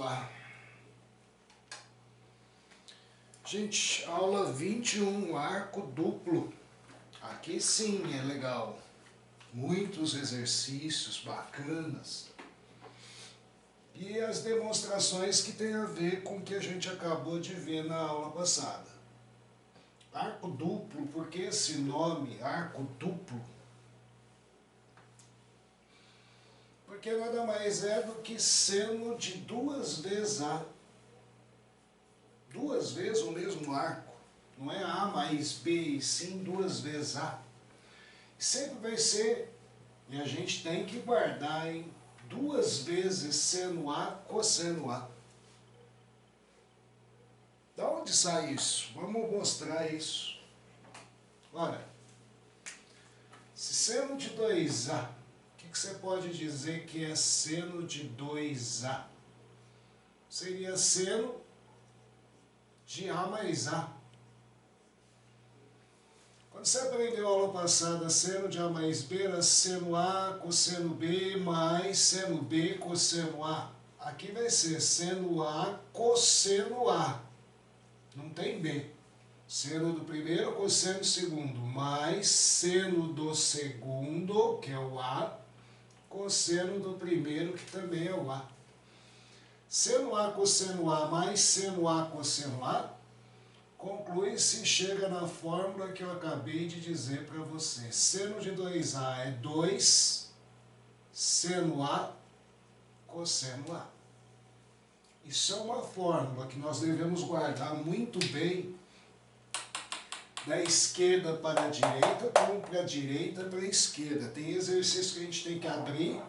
lá. Gente, aula 21, arco duplo. Aqui sim é legal. Muitos exercícios bacanas. E as demonstrações que tem a ver com o que a gente acabou de ver na aula passada. Arco duplo, por que esse nome, arco duplo? Porque nada mais é do que seno de duas vezes A. Duas vezes o mesmo arco. Não é A mais B, e sim duas vezes A. Sempre vai ser, e a gente tem que guardar, hein? Duas vezes seno A, cosseno A. Da onde sai isso? Vamos mostrar isso. Ora, se seno de 2A, o que você pode dizer que é seno de 2A? Seria seno de A mais A. Quando você aprendeu a aula passada, seno de A mais B era seno A, cosseno B, mais seno B, cosseno A. Aqui vai ser seno A, cosseno A. Não tem B. Seno do primeiro, cosseno do segundo, mais seno do segundo, que é o A, cosseno do primeiro, que também é o A. Seno A, cosseno A, mais seno A, cosseno A, conclui-se e chega na fórmula que eu acabei de dizer para você. Seno de 2A é 2, seno A, cosseno A. Isso é uma fórmula que nós devemos guardar muito bem, da esquerda para a direita, como para a direita para a esquerda. Tem exercício que a gente tem que abrir,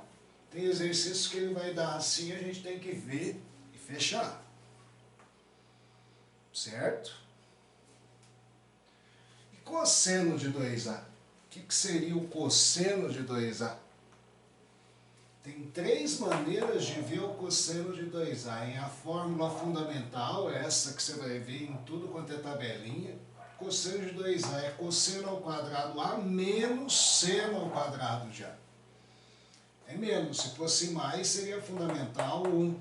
tem exercício que ele vai dar assim, a gente tem que ver e fechar. Certo? E cosseno de 2A? O que seria o cosseno de 2A? Tem três maneiras de ver o cosseno de 2A. Em a fórmula fundamental, essa que você vai ver em tudo quanto é tabelinha. Cosseno de 2A é cosseno ao quadrado A menos seno ao quadrado de A. É menos, se fosse mais seria fundamental 1.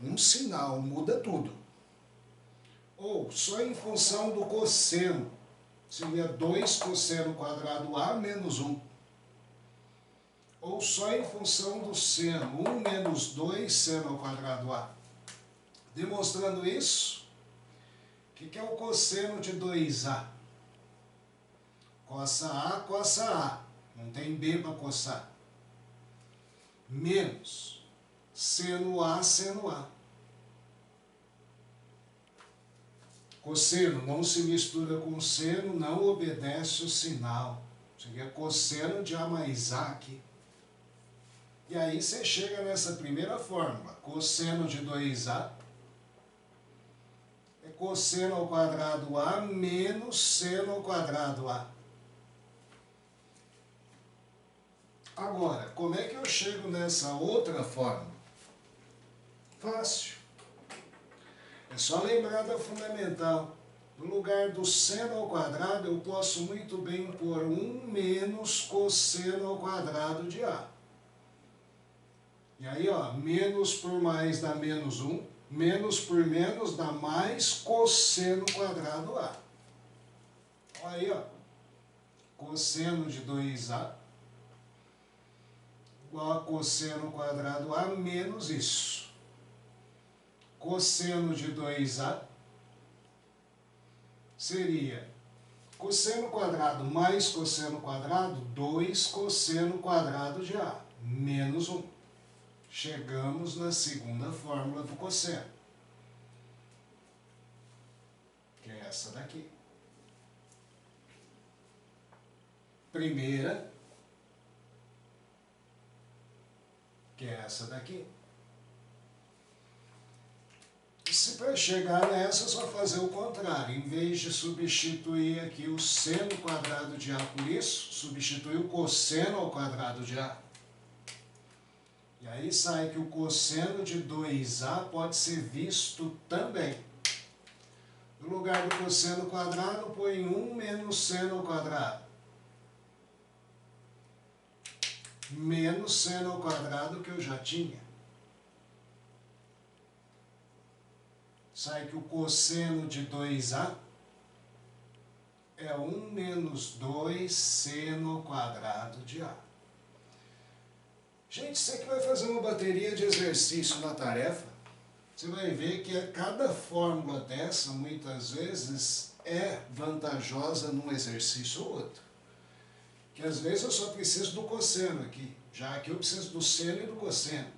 Um sinal, muda tudo. Ou só em função do cosseno, seria 2 cosseno quadrado A menos 1. Ou só em função do seno, 1 menos 2 seno ao quadrado A. Demonstrando isso, o que é o cosseno de 2A? Cossa A, cossa A. Não tem B para coçar. Menos seno A, seno A. Cosseno não se mistura com seno, não obedece o sinal. Seria cosseno de A mais A aqui. E aí você chega nessa primeira fórmula. Cosseno de 2A é cosseno ao quadrado A menos seno ao quadrado A. Agora, como é que eu chego nessa outra fórmula? Fácil. É só lembrar da fundamental. No lugar do seno ao quadrado, eu posso muito bem pôr 1 menos cosseno ao quadrado de A. E aí, ó, menos por mais dá menos 1. Menos por menos dá mais cosseno quadrado A. Olha aí, ó. Cosseno de 2A igual a cosseno quadrado A menos isso. Cosseno de 2A seria cosseno quadrado mais cosseno quadrado, 2 cosseno quadrado de A, menos 1. Chegamos na segunda fórmula do cosseno, que é essa daqui. Primeira, que é essa daqui. E se para chegar nessa, é só fazer o contrário. Em vez de substituir aqui o seno quadrado de A por isso, substituir o cosseno ao quadrado de A. E aí sai que o cosseno de 2A pode ser visto também. No lugar do cosseno quadrado, põe 1 menos seno ao quadrado. Menos seno ao quadrado que eu já tinha. sai que o cosseno de 2A é 1 menos 2 seno ao quadrado de A. Gente, você que vai fazer uma bateria de exercício na tarefa, você vai ver que cada fórmula dessa, muitas vezes, é vantajosa num exercício ou outro. Que às vezes eu só preciso do cosseno aqui. Já aqui eu preciso do seno e do cosseno.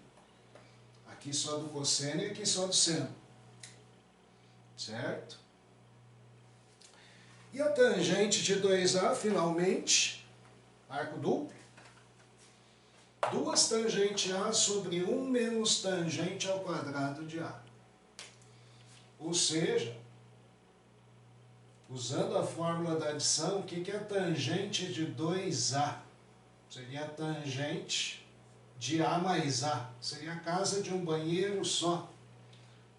Aqui só do cosseno e aqui só do seno. Certo? E a tangente de 2A, finalmente, arco duplo. 2 tangente A sobre 1 menos tangente ao quadrado de A. Ou seja, usando a fórmula da adição, o que é a tangente de 2A? Seria a tangente de A mais A. Seria a casa de um banheiro só.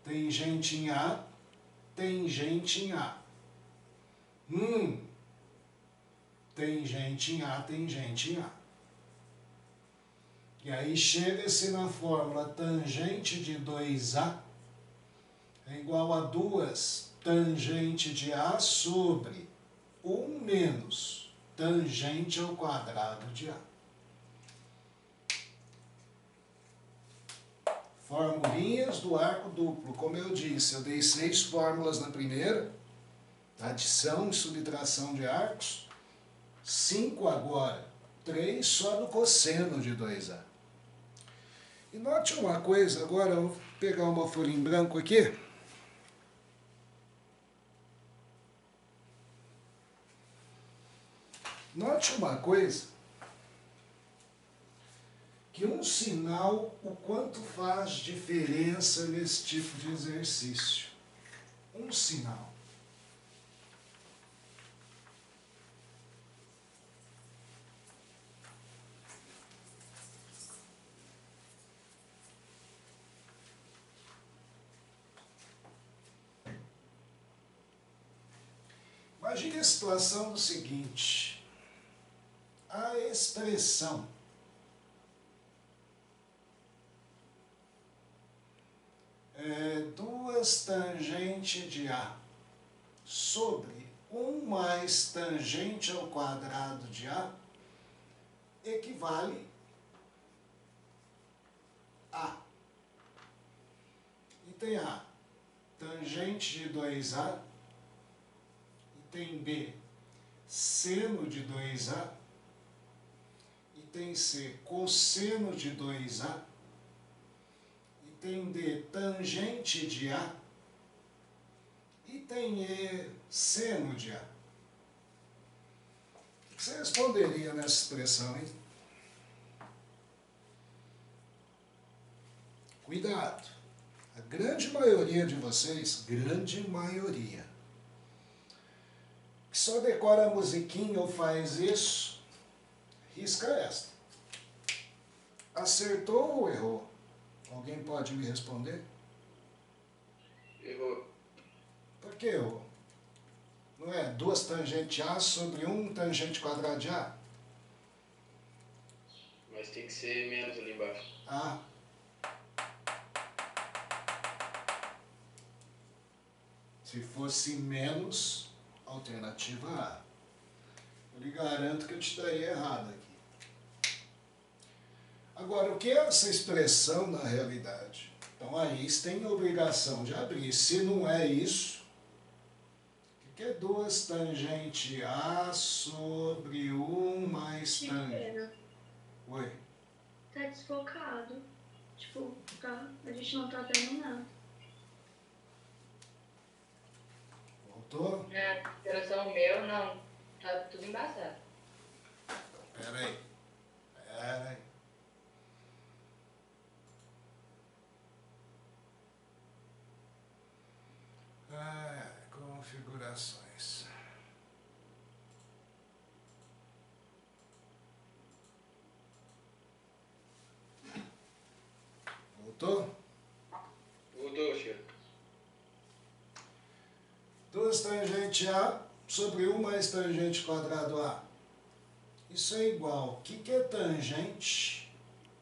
Tangente em A, tangente em A. Tangente em A, tangente em A. E aí chega-se na fórmula tangente de 2A é igual a 2 tangente de A sobre 1 menos tangente ao quadrado de A. Formulinhas do arco duplo. Como eu disse, eu dei 6 fórmulas na primeira, adição e subtração de arcos, 5 agora, 3 só do cosseno de 2A. E note uma coisa, agora eu vou pegar uma folha em branco aqui. Note uma coisa, que um sinal, o quanto faz diferença nesse tipo de exercício. Um sinal. Imagine a situação do seguinte, a expressão é 2 tangente de A sobre 1 mais tangente ao quadrado de A equivale a. E tem A, tangente de 2A, tem B, seno de 2A, e tem C, cosseno de 2A, e tem D, tangente de A, e tem E, seno de A. O que você responderia nessa expressão, hein? Cuidado! A grande maioria de vocês, grande maioria, que só decora a musiquinha ou faz isso, risca esta. Acertou ou errou? Alguém pode me responder? Errou. Por que errou? Não é 2 tangente A sobre 1 tangente quadrado de A? Mas tem que ser menos ali embaixo. A. Se fosse menos, alternativa A. Eu lhe garanto que eu te estaria errado aqui. Agora, o que é essa expressão na realidade? Então, aí você tem a obrigação de abrir. Se não é isso, o que é 2 tangente A sobre 1 mais tangente? Oi? Tá desfocado. Tipo, tá, a gente não tá vendo nada. Voltou? Na operação meu, não. Tá tudo embaçado. Pera aí. Pera aí. Configurações. Voltou? Voltou, Chico. 2 tangente A sobre 1 mais tangente quadrado A. Isso é igual. O que é tangente?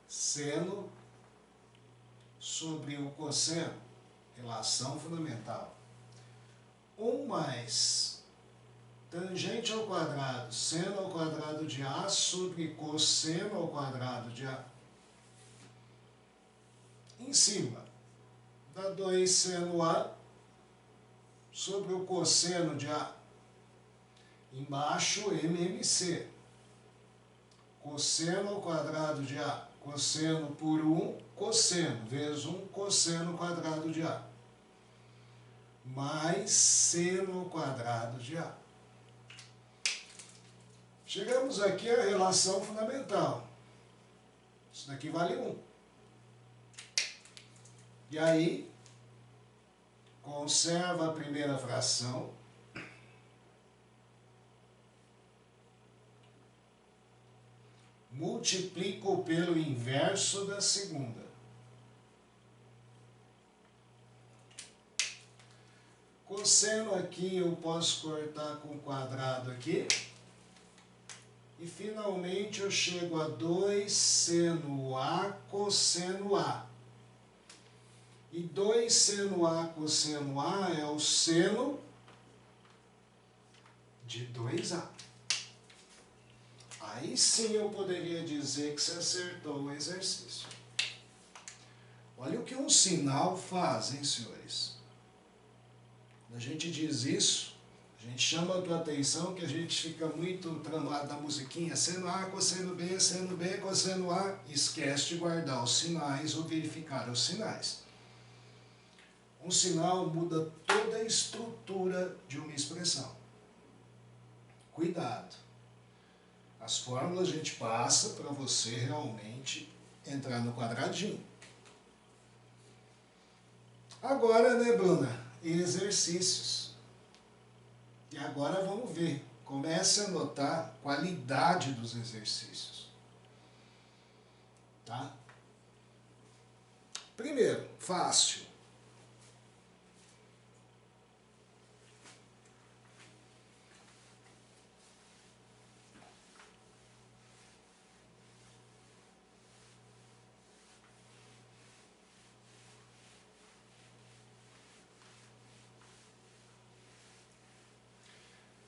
Seno sobre o cosseno. relação fundamental. 1 mais tangente ao quadrado, seno ao quadrado de A sobre cosseno ao quadrado de A. Em cima, dá 2 seno A sobre o cosseno de A. Embaixo, MMC. Cosseno ao quadrado de A. Cosseno por 1, cosseno, vezes 1, cosseno ao quadrado de A. Mais seno ao quadrado de A. Chegamos aqui à relação fundamental. Isso daqui vale 1. E aí, conserva a primeira fração. Multiplico pelo inverso da segunda. Cosseno aqui eu posso cortar com o quadrado aqui. E finalmente eu chego a 2 seno A cosseno A. E 2 seno A cosseno A é o seno de 2A. Aí sim eu poderia dizer que você acertou o exercício. Olha o que um sinal faz, hein, senhores? Quando a gente diz isso, a gente chama a tua atenção que a gente fica muito tramado da musiquinha, seno A, cosseno B, cosseno A, esquece de guardar os sinais ou verificar os sinais. Um sinal muda toda a estrutura de uma expressão. Cuidado. As fórmulas a gente passa para você realmente entrar no quadradinho. Agora, né, Bruna? Exercícios. E agora vamos ver. Comece a notar a qualidade dos exercícios. Tá? Primeiro, fácil.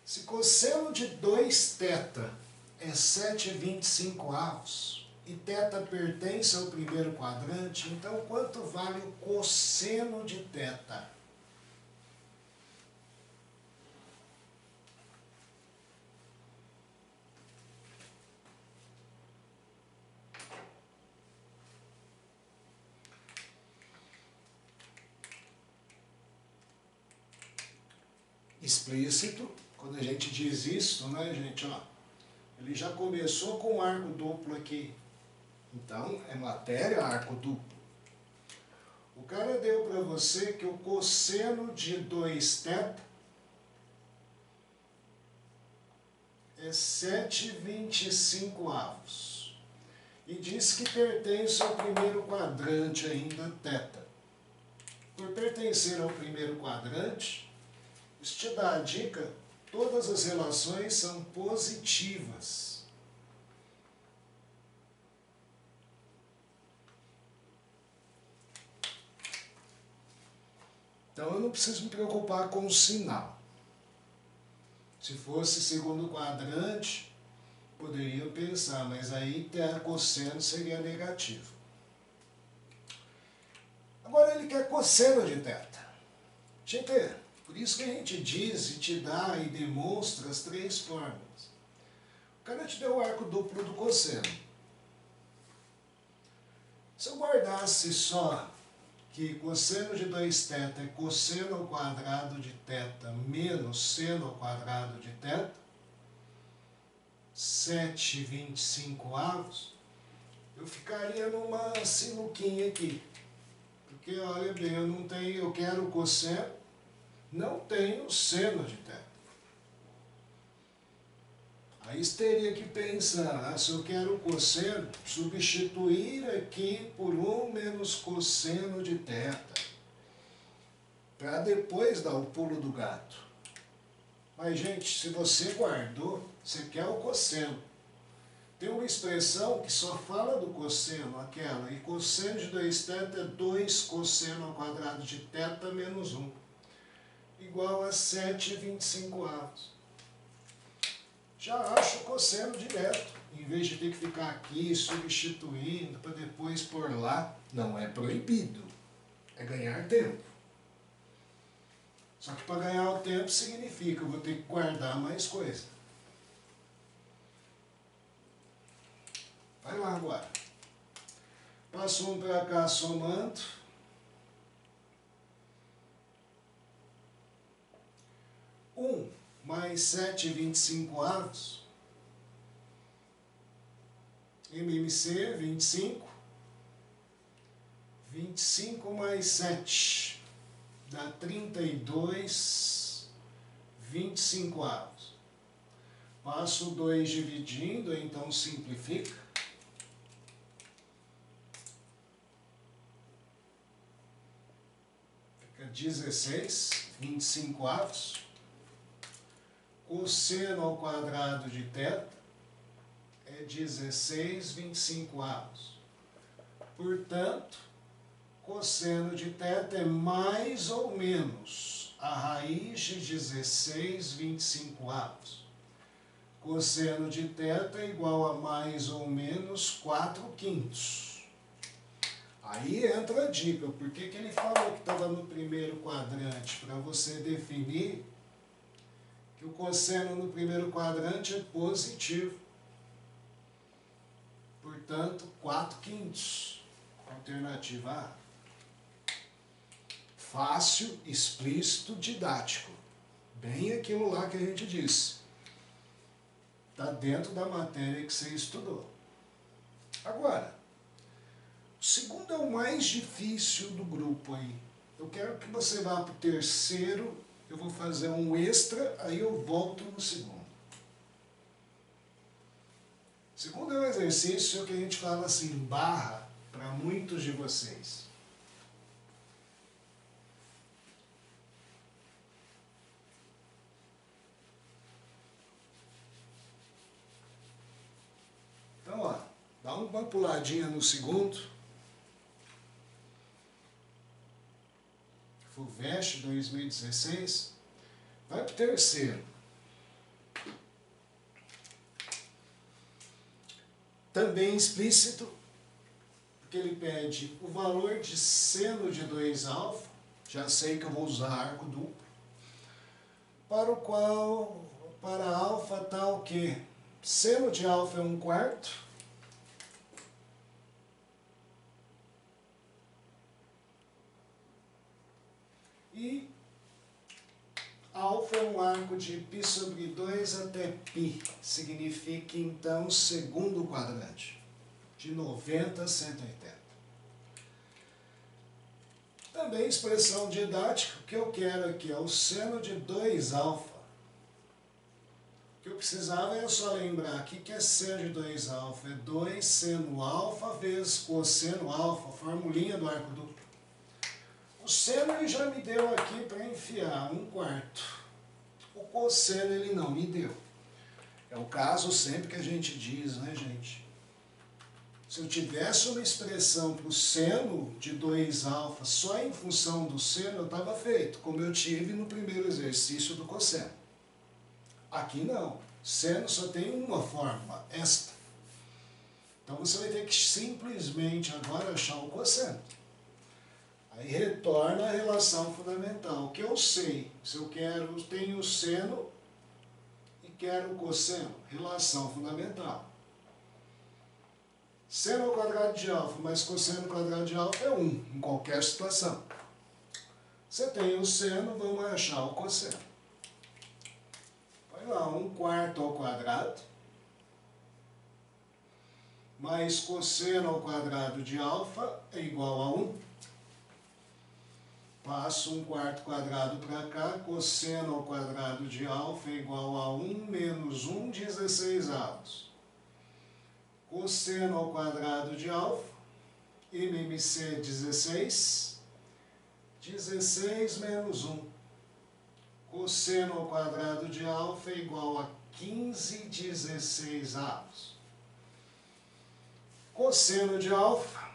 Se cosseno de 2θ é 7/25 e θ pertence ao primeiro quadrante, então quanto vale o cosseno de θ? Explícito. Quando a gente diz isso, né, gente, ó, ele já começou com um arco duplo aqui. Então, é matéria arco duplo. O cara deu para você que o cosseno de 2θ é 7/25. E diz que pertence ao primeiro quadrante ainda, θ. Por pertencer ao primeiro quadrante, isso te dá a dica. Todas as relações são positivas. Então eu não preciso me preocupar com o sinal. Se fosse segundo quadrante, poderia pensar, mas aí ter cosseno seria negativo. Agora ele quer cosseno de θ. Gente, por isso que a gente diz e te dá e demonstra as 3 fórmulas. O cara te deu o arco duplo do cosseno. Se eu guardasse só que cosseno de 2θ é cosseno ao quadrado de θ menos seno ao quadrado de θ, 7/25, eu ficaria numa sinuquinha aqui. Porque, olha bem, eu quero cosseno, não tenho seno de θ. Aí você teria que pensar, se eu quero cosseno, substituir aqui por 1 menos cosseno de θ. Para depois dar o pulo do gato. Mas, gente, se você guardou, você quer o cosseno. Tem uma expressão que só fala do cosseno, aquela, e cosseno de 2θ é 2 cosseno ao quadrado de θ menos 1, igual a 7/25. Já acho o cosseno direto, em vez de ter que ficar aqui substituindo para depois pôr lá. Não é proibido, é ganhar tempo. Só que para ganhar o tempo significa que eu vou ter que guardar mais coisa. Vai lá agora. Passo 1 para cá somando. 1 mais 7/25. MMC, 25. 25 mais 7 dá 32/25. Passo 2 dividindo, então simplifica. Fica 16/25. Cosseno ao quadrado de θ é 16/25. Portanto, cosseno de θ é mais ou menos a raiz de 16/25. Cosseno de θ é igual a mais ou menos 4/5. Aí entra a dica. Por que ele falou que estava no primeiro quadrante? Para você definir que o cosseno no primeiro quadrante é positivo. Portanto, 4/5. Alternativa A. Fácil, explícito, didático. Bem aquilo lá que a gente disse. Está dentro da matéria que você estudou. Agora, o segundo é o mais difícil do grupo aí. Eu quero que você vá para o terceiro. Eu vou fazer um extra, aí eu volto no segundo. O segundo é um exercício que a gente fala assim, barra, para muitos de vocês. Então, ó, dá uma puladinha no segundo. FUVEST 2016. Vai para o terceiro. Também explícito, porque ele pede o valor de seno de 2α, já sei que eu vou usar arco duplo, para o qual, para alfa tal que seno de alfa é 1/4, e alfa é um arco de π sobre 2 até π, significa então segundo quadrante, de 90 a 180. Também expressão didática, o que eu quero aqui é o seno de 2α. O que eu precisava é só lembrar aqui que é seno de 2α, é 2 seno alfa vezes cosseno alfa, formulinha do arco duplo. O seno ele já me deu aqui para enfiar 1/4. O cosseno ele não me deu. É o caso sempre que a gente diz, né, gente? Se eu tivesse uma expressão para o seno de 2α só em função do seno, eu estava feito, como eu tive no primeiro exercício do cosseno. Aqui não. Seno só tem uma fórmula, esta. Então você vai ter que simplesmente agora achar o cosseno. Aí retorna a relação fundamental. O que eu sei, se eu tenho o seno e quero o cosseno, relação fundamental. Seno ao quadrado de alfa mais cosseno ao quadrado de alfa é 1, em qualquer situação. Você tem o seno, vamos achar o cosseno. Vai lá, 1/4 ao quadrado, mais cosseno ao quadrado de alfa é igual a 1. Passo 1/4 quadrado para cá, cosseno ao quadrado de alfa é igual a 1 menos 1, 16avos. Cosseno ao quadrado de alfa, MMC 16, 16 menos 1. Cosseno ao quadrado de alfa é igual a 15 16avos. Cosseno de alfa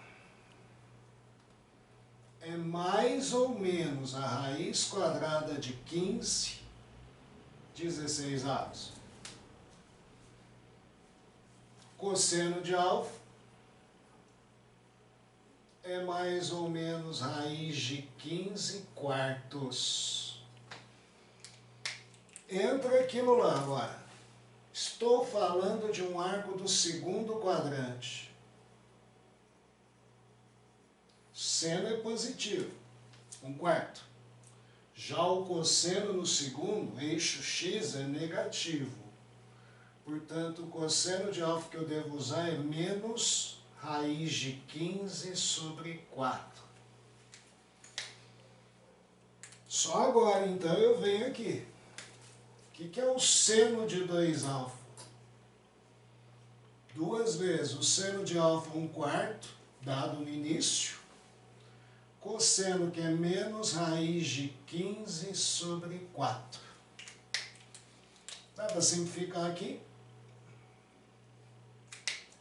é mais ou menos a raiz quadrada de 15 16avos. Cosseno de alfa é mais ou menos raiz de 15 quartos. Entra aquilo lá agora. Estou falando de um arco do segundo quadrante. Seno é positivo, 1/4. Já o cosseno no segundo, eixo x, é negativo. Portanto, o cosseno de alfa que eu devo usar é menos raiz de 15 sobre 4. Só agora, então, eu venho aqui. O que é o seno de 2α? 2 vezes o seno de alfa 1/4, dado no início. Cosseno que é menos raiz de 15 sobre 4. Dá para simplificar aqui?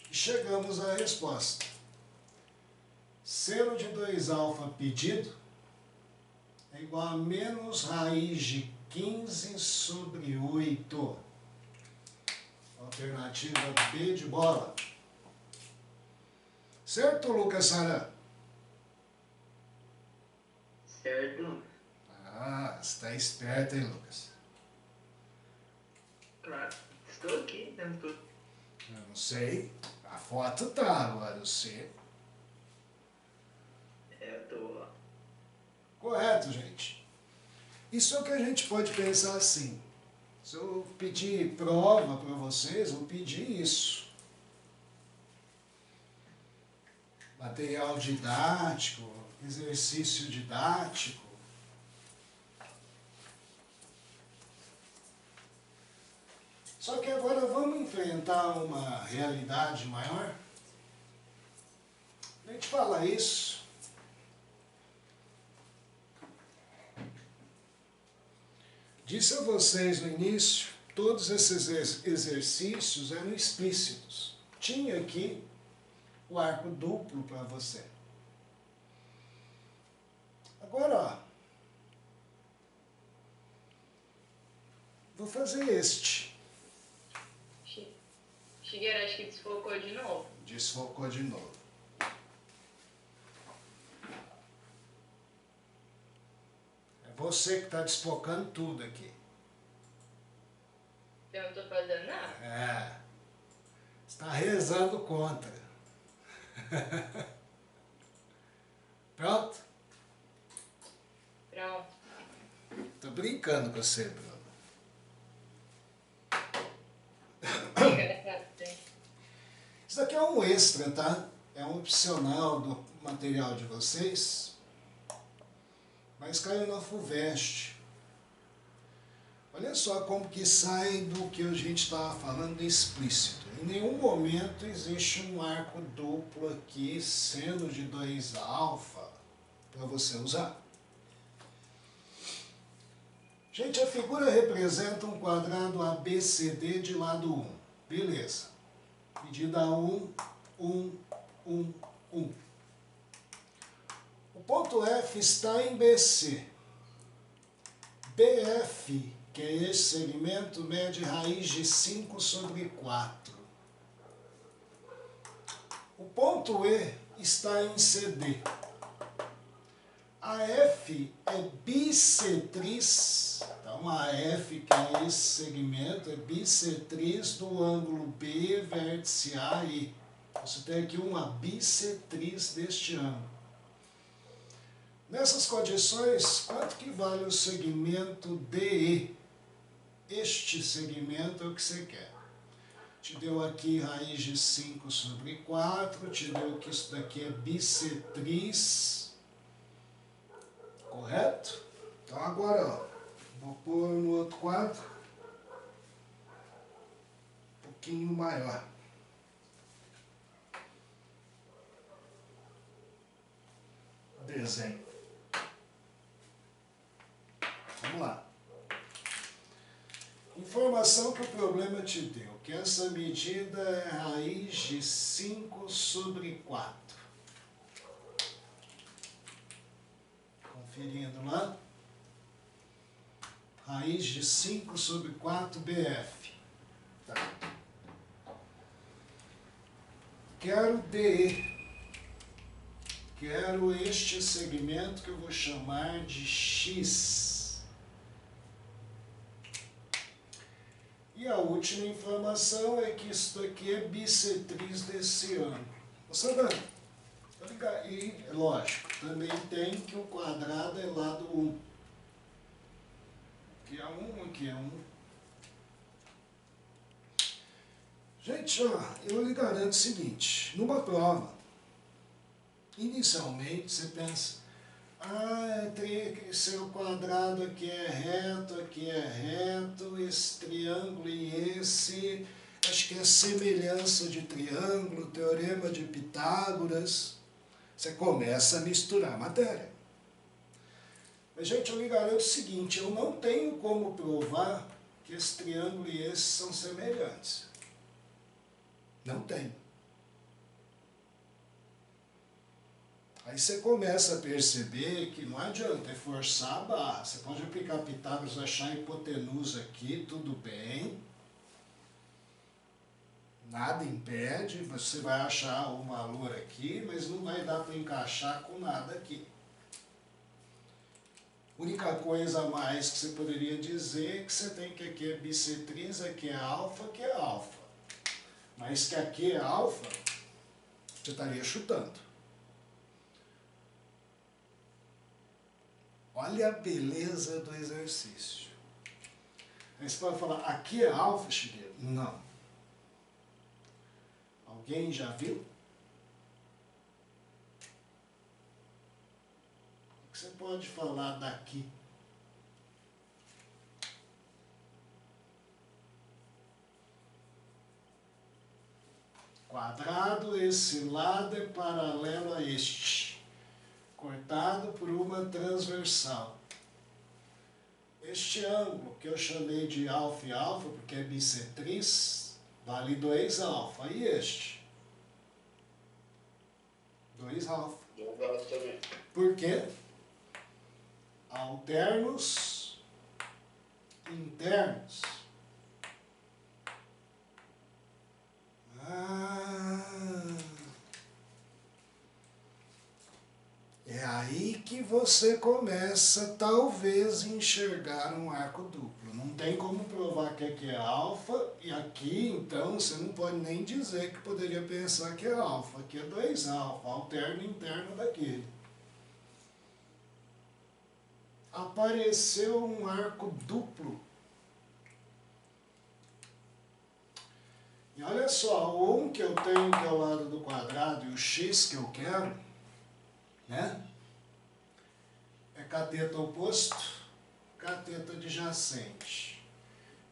E chegamos à resposta. Seno de 2α pedido é igual a menos raiz de 15 sobre 8. Alternativa B de bola. Certo, Lucas Saran? Certo? Ah, você está esperto, hein, Lucas? Claro. Estou aqui, dentro tudo. Eu não sei. A foto tá, agora eu sei. Eu tô. Correto, gente. Isso é o que a gente pode pensar assim. Se eu pedir prova para vocês, eu pedir isso. Material didático, exercício didático. Só que agora vamos enfrentar uma realidade maior. A gente fala isso. Disse a vocês no início, todos esses exercícios eram explícitos. Tinha aqui o arco duplo para você. Agora, ó, vou fazer este. Shigeru, acho que desfocou de novo. Desfocou de novo. É você que está desfocando tudo aqui. Eu não tô fazendo nada. É. Você está rezando contra. Pronto? Pronto. Tô brincando com você, Bruno. Isso daqui é um extra, tá? É um opcional do material de vocês. Mas caiu na FUVEST. Olha só como que sai do que a gente estava falando explícito. Em nenhum momento existe um arco duplo aqui, seno de 2α, para você usar. Gente, a figura representa um quadrado ABCD de lado 1. Beleza. Medida 1, 1, 1, 1. O ponto F está em BC. BF, que é esse segmento, mede raiz de 5 sobre 4. O ponto E está em CD. A F é bissetriz, então a F, que é esse segmento, é bissetriz do ângulo B, vértice A e. Você tem aqui uma bissetriz deste ângulo. Nessas condições, quanto que vale o segmento DE? Este segmento é o que você quer. Te deu aqui raiz de 5 sobre 4, te deu que isso daqui é bissetriz. Correto? Então agora, ó, vou pôr no outro quadro, um pouquinho maior. Desenho. Vamos lá. Informação que o problema te deu, que essa medida é raiz de 5 sobre 4. Conferindo lá. Raiz de 5 sobre 4 BF. Tá. Quero DE. Quero este segmento que eu vou chamar de X. E a última informação é que isso daqui é bissetriz desse ângulo. Você vê? E, lógico, também tem que o quadrado é lado 1. Aqui é 1, aqui é 1. Gente, ó, eu lhe garanto o seguinte, numa prova, inicialmente você pensa, seu quadrado aqui é reto, esse triângulo e esse, acho que é semelhança de triângulo, teorema de Pitágoras. Você começa a misturar a matéria. Mas, gente, eu lhe garanto o seguinte, eu não tenho como provar que esse triângulo e esse são semelhantes. Não tem. Aí você começa a perceber que não adianta, é forçar a barra. Você pode aplicar Pitágoras, achar a hipotenusa aqui, tudo bem. Nada impede, você vai achar o valor aqui, mas não vai dar para encaixar com nada aqui. A única coisa a mais que você poderia dizer é que você tem que aqui é bissetriz, aqui é alfa, aqui é alfa. Mas que aqui é alfa, você estaria chutando. Olha a beleza do exercício. Aí você pode falar, aqui é alfa, Shigeru? Não. Alguém já viu? O que você pode falar daqui? Quadrado, esse lado é paralelo a este, cortado por uma transversal. Este ângulo, que eu chamei de alfa e alfa, porque é bissetriz, vale 2 alfa. E este? 2 alfa. 2 alfa também. Por quê? Alternos internos. É aí que você começa, talvez, a enxergar um arco duplo. Não tem como provar que aqui é alfa, e aqui, então, você não pode nem dizer que poderia pensar que é alfa. Aqui é 2 alfa, alterno interno daquele. Apareceu um arco duplo. E olha só, o 1 que eu tenho, que é o lado do quadrado, e o x que eu quero, né? É cateto oposto, cateto adjacente.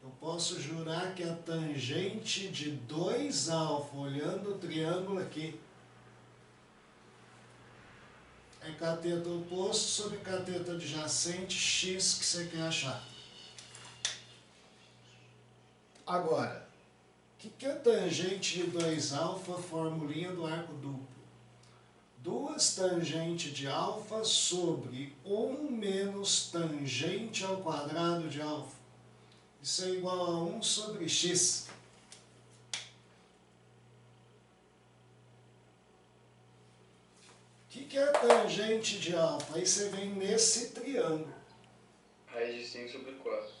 Eu posso jurar que a tangente de 2 alfa, olhando o triângulo aqui, é cateto oposto sobre cateto adjacente x que você quer achar. Agora, o que é tangente de 2 alfa, formulinha do arco duplo? 2 tangente de alfa sobre 1 menos tangente ao quadrado de alfa. Isso é igual a 1 sobre x. O que é tangente de alfa? Aí você vem nesse triângulo. Raiz de 5 sobre 4.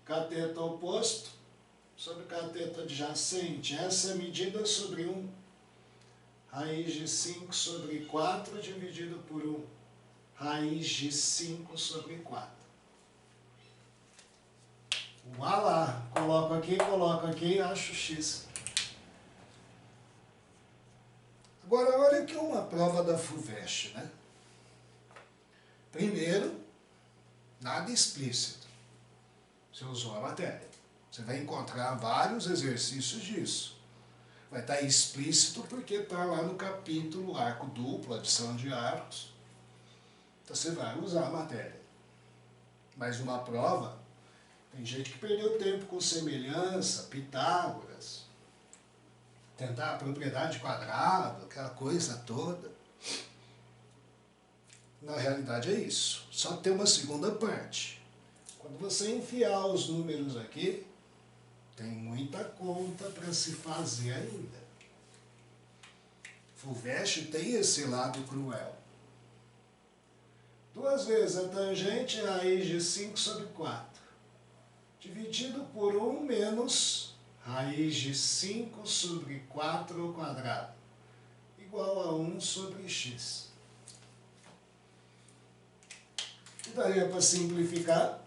Cateto oposto sobre cateto adjacente. Essa é medida sobre 1. Raiz de 5 sobre 4 dividido por 1. Raiz de 5 sobre 4. Vá lá. Coloco aqui e acho x. Agora, olha aqui uma prova da FUVEST, né? Primeiro, nada explícito. Você usou a matéria. Você vai encontrar vários exercícios disso. Vai estar explícito porque está lá no capítulo arco duplo, adição de arcos. Então você vai usar a matéria. Mas uma prova, Tem gente que perdeu tempo com semelhança, Pitágoras, tentar a propriedade de quadrado, aquela coisa toda. Na realidade é isso. Só tem uma segunda parte. Quando você enfiar os números aqui, tem muita conta para se fazer ainda. Fulvestre tem esse lado cruel. 2 vezes a tangente raiz de 5 sobre 4, dividido por 1 menos raiz de 5 sobre 4 ao quadrado, igual a 1 sobre x. Daria para simplificar.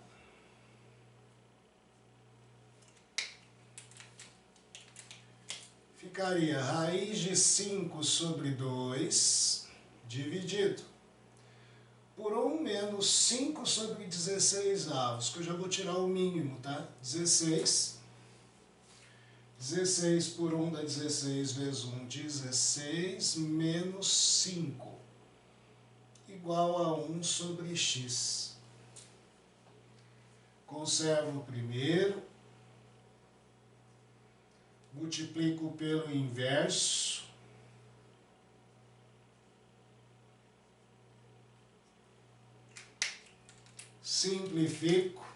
Ficaria raiz de 5 sobre 2, dividido por 1 menos 5 sobre 16 avos, que eu já vou tirar o mínimo, tá? 16. 16 por 1 dá 16 vezes 1, 16 menos 5, igual a 1 sobre x. Conservo o primeiro. Multiplico pelo inverso. Simplifico.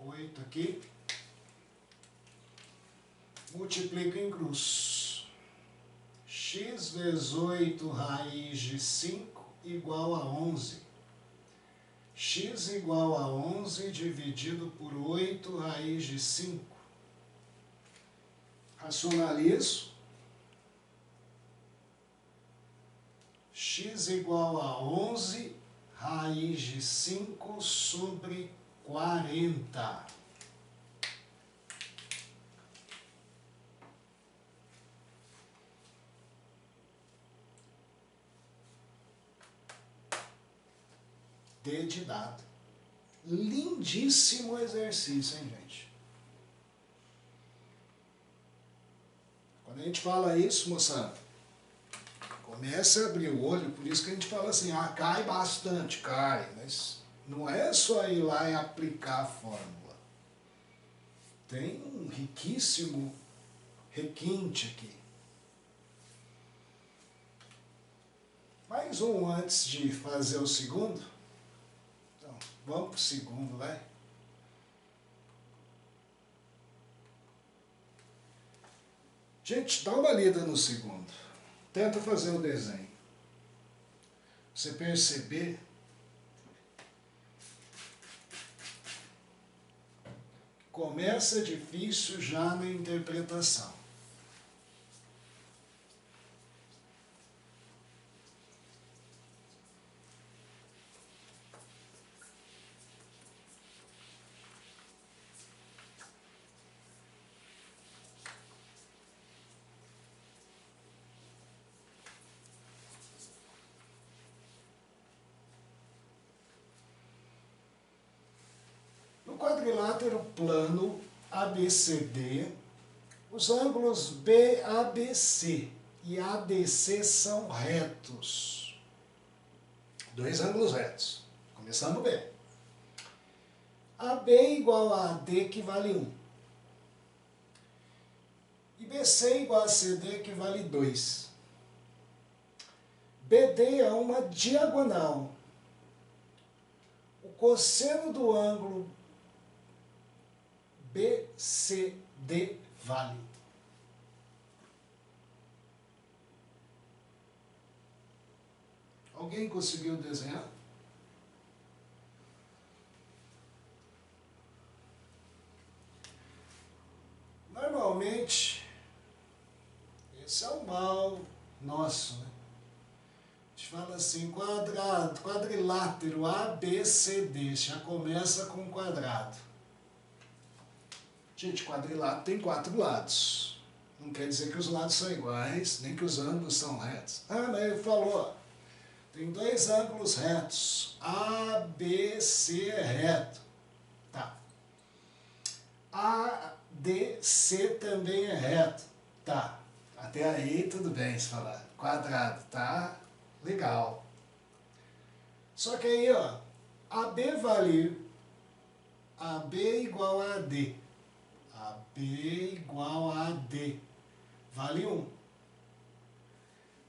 8 aqui. Multiplico em cruz. X vezes 8 raiz de 5 igual a 11. X igual a 11 dividido por 8 raiz de 5. Racionalizo. X igual a 11 raiz de 5 sobre 40. D de dado. Lindíssimo exercício, hein, gente? Quando a gente fala isso, moçada, comece a abrir o olho, por isso que a gente fala assim, ah, cai bastante, cai, mas não é só ir lá e aplicar a fórmula. Tem um riquíssimo requinte aqui. Mais um antes de fazer o segundo. Vamos para o segundo, vai. Gente, dá uma lida no segundo. Tenta fazer o desenho. Você perceber que começa difícil já na interpretação. Quadrilátero plano ABCD, os ângulos BABC e ADC são retos. 2 ângulos retos. Começando bem. AB igual a AD equivale 1. E BC igual a CD equivale 2. BD é uma diagonal. O cosseno do ângulo BCD vale. Alguém conseguiu desenhar? Normalmente, esse é o mal nosso, né? A gente fala assim, quadrado, quadrilátero ABCD, já começa com quadrado. Gente, quadrilátero tem 4 lados. Não quer dizer que os lados são iguais, nem que os ângulos são retos. Ah, mas ele falou, tem 2 ângulos retos. ABC é reto. Tá. ADC também é reto. Tá. Até aí tudo bem se falar. Quadrado, tá? Legal. Só que aí, ó, AB vale... AB igual a AD. AB igual a AD. Vale 1.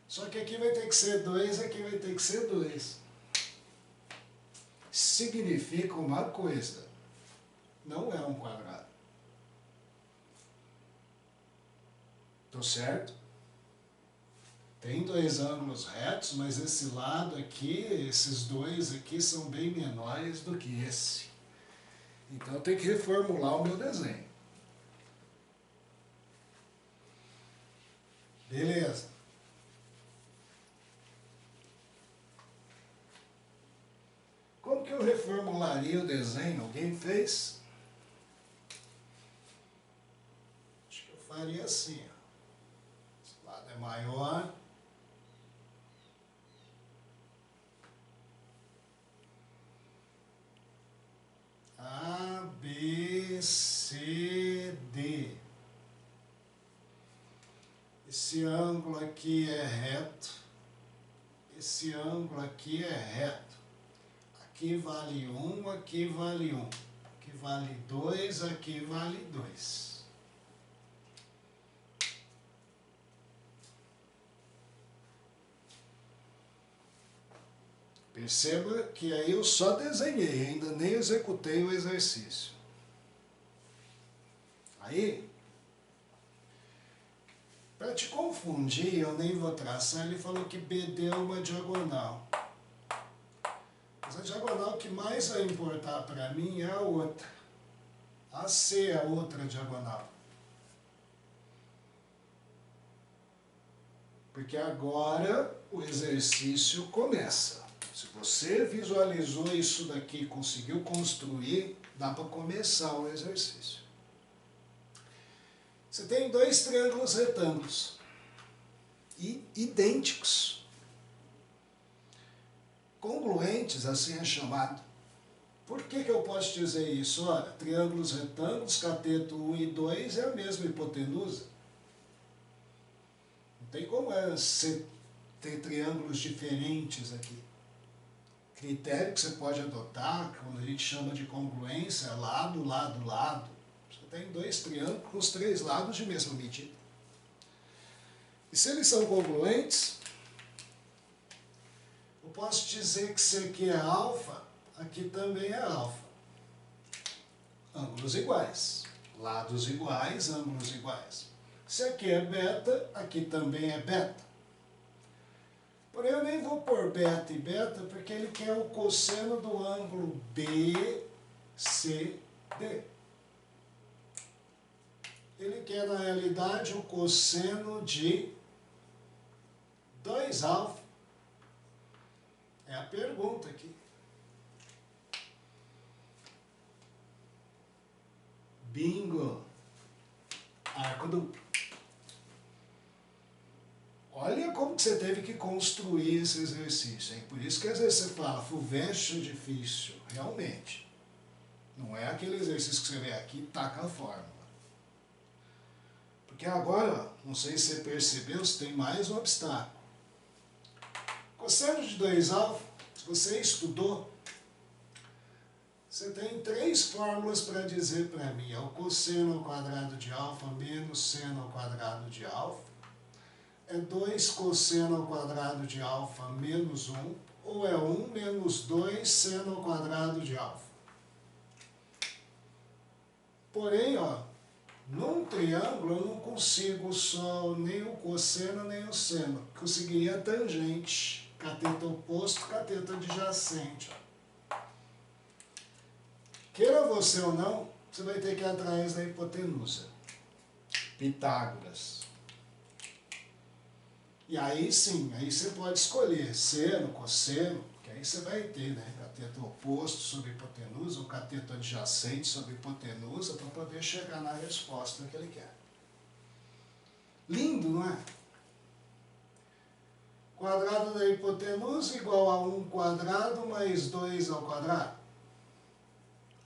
Só que aqui vai ter que ser 2, aqui vai ter que ser 2. Significa uma coisa. Não é um quadrado. Tô certo? Tem dois ângulos retos, mas esse lado aqui, esses dois aqui são bem menores do que esse. Então eu tenho que reformular o meu desenho. Beleza. Como que eu reformularia o desenho? Alguém fez? Acho que eu faria assim, ó. Esse lado é maior. A, B, C, D. Esse ângulo aqui é reto. Esse ângulo aqui é reto. Aqui vale 1, aqui vale 1. Aqui vale 2, aqui vale 2. Perceba que aí eu só desenhei, ainda nem executei o exercício. Aí, para te confundir, eu nem vou traçar, ele falou que BD é uma diagonal. Mas a diagonal que mais vai importar para mim é a outra. AC é a outra diagonal. Porque agora o exercício começa. Se você visualizou isso daqui, conseguiu construir, dá para começar o exercício. Você tem dois triângulos retângulos, idênticos, congruentes, assim é chamado. Por que eu posso dizer isso? Olha, triângulos retângulos, cateto 1 e 2 é a mesma hipotenusa. Não tem como você ter triângulos diferentes aqui. Critério que você pode adotar, quando a gente chama de congruência, é lado, lado, lado. Você tem dois triângulos com os três lados de mesma medida. E se eles são congruentes, eu posso dizer que se aqui é alfa, aqui também é alfa. Ângulos iguais. Lados iguais, ângulos iguais. Se aqui é beta, aqui também é beta. Porém, eu nem vou pôr beta e beta, porque ele quer o cosseno do ângulo BCD. Ele quer, na realidade, o cosseno de 2α. É a pergunta aqui. Bingo! Arco duplo. Olha como que você teve que construir esse exercício, hein? Por isso que às vezes você fala, FUVEST é difícil. Realmente. Não é aquele exercício que você vê aqui e taca a fórmula. Porque agora, não sei se você percebeu, se tem mais um obstáculo. Cosseno de 2α, se você estudou, você tem três fórmulas para dizer para mim. É o cosseno ao quadrado de alfa menos seno ao quadrado de alfa. É 2 cosseno ao quadrado de alfa menos 1, ou é 1 menos 2 seno ao quadrado de alfa. Porém, ó, num triângulo eu não consigo só nem o cosseno nem o seno. Conseguiria a tangente, cateto oposto, cateto adjacente. Ó. Queira você ou não, você vai ter que ir atrás da hipotenusa. Pitágoras. E aí sim, aí você pode escolher seno, cosseno, que aí você vai ter, né? Cateto oposto sobre hipotenusa, ou cateto adjacente sobre hipotenusa, para poder chegar na resposta que ele quer. Lindo, não é? Quadrado da hipotenusa igual a 1 quadrado mais 2 ao quadrado.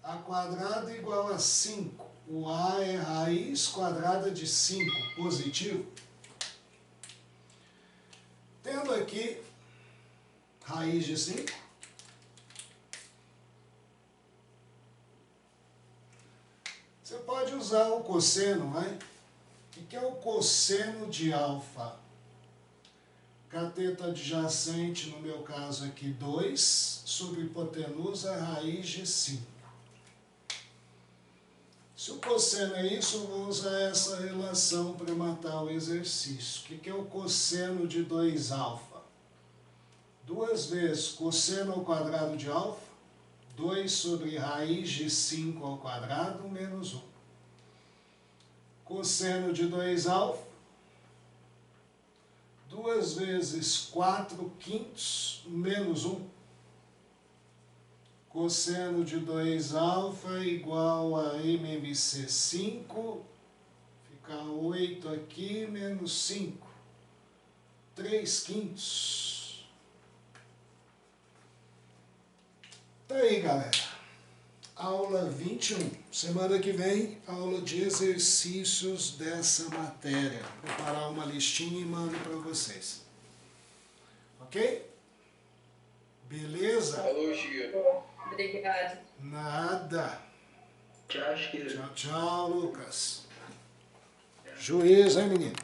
A quadrado igual a 5. O A é raiz quadrada de 5, positivo. Tendo aqui raiz de 5, usar o cosseno, vai? O que é o cosseno de alfa? Cateto adjacente, no meu caso aqui, 2, sobre hipotenusa, raiz de 5. Se o cosseno é isso, eu vou usar essa relação para matar o exercício. O que é o cosseno de 2 alfa? 2 vezes cosseno ao quadrado de alfa, 2 sobre raiz de 5 ao quadrado, menos 1. Cosseno de 2 alfa, 2 vezes 4 quintos, menos 1. Cosseno de 2 alfa igual a MMC 5, fica 8 aqui, menos 5. 3 quintos. Tá aí, galera. Aula 21. Semana que vem, aula de exercícios dessa matéria. Vou preparar uma listinha e mando para vocês. Ok? Beleza? Falou, Gia. Obrigada. Nada. Tchau, Chiqueiro. Tchau, tchau, Lucas. Juízo, hein, menino?